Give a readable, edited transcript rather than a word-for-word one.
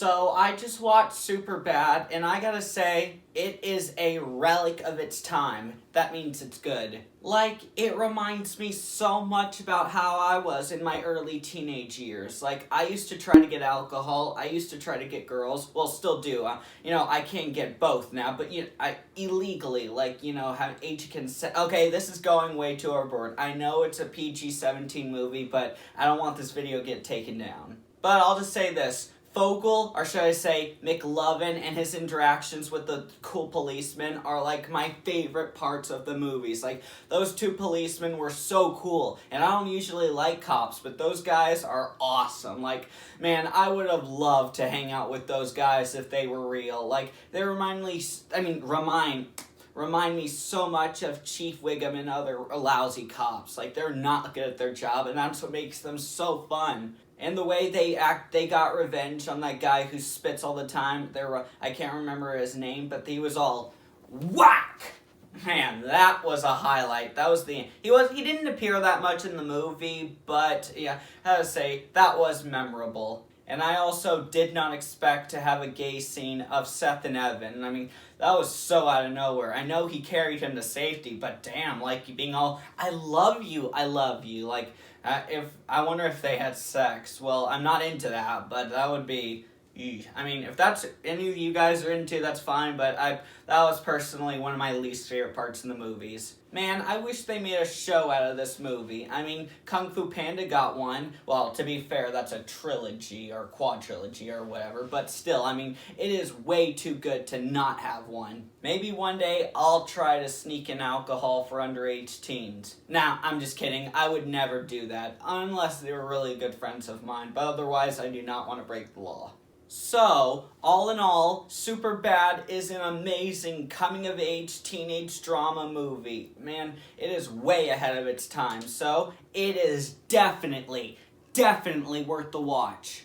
So I just watched SuperBad, and I gotta say, it is a relic of its time. That means it's good. Like, it reminds me so much about how I was in my early teenage years. Like, I used to try to get alcohol, I used to try to get girls, well, still do. I can't get both now, but, I illegally, have age consent. Okay, this is going way too overboard. I know it's a PG-17 movie, but I don't want this video to get taken down. But I'll just say this. Fogel, or should I say McLovin, and his interactions with the cool policemen are like my favorite parts of the movies. Like, those two policemen were so cool, and I don't usually like cops, but those guys are awesome. Like, man, I would have loved to hang out with those guys if they were real. Like, they remind me so much of Chief Wiggum and other lousy cops. Like, they're not good at their job, and that's what makes them so fun. And the way they act, they got revenge on that guy who spits all the time. I can't remember his name, but he was all whack. Man, that was a highlight. He didn't appear that much in the movie, but yeah, I gotta say, that was memorable. And I also did not expect to have a gay scene of Seth and Evan. I mean, that was so out of nowhere. I know he carried him to safety, but damn, like, being all, I love you. Like, I wonder if they had sex. Well, I'm not into that, but that would be, I mean, if that's any of you guys are into, that's fine, but that was personally one of my least favorite parts in the movies. Man, I wish they made a show out of this movie. I mean, Kung Fu Panda got one. Well, to be fair, that's a trilogy or quadrilogy or whatever, but still, I mean, it is way too good to not have one. Maybe one day I'll try to sneak in alcohol for underage teens. Nah, I'm just kidding. I would never do that, unless they were really good friends of mine, but otherwise I do not want to break the law. So, all in all, SuperBad is an amazing coming-of-age teenage drama movie. Man, it is way ahead of its time, so it is definitely worth the watch.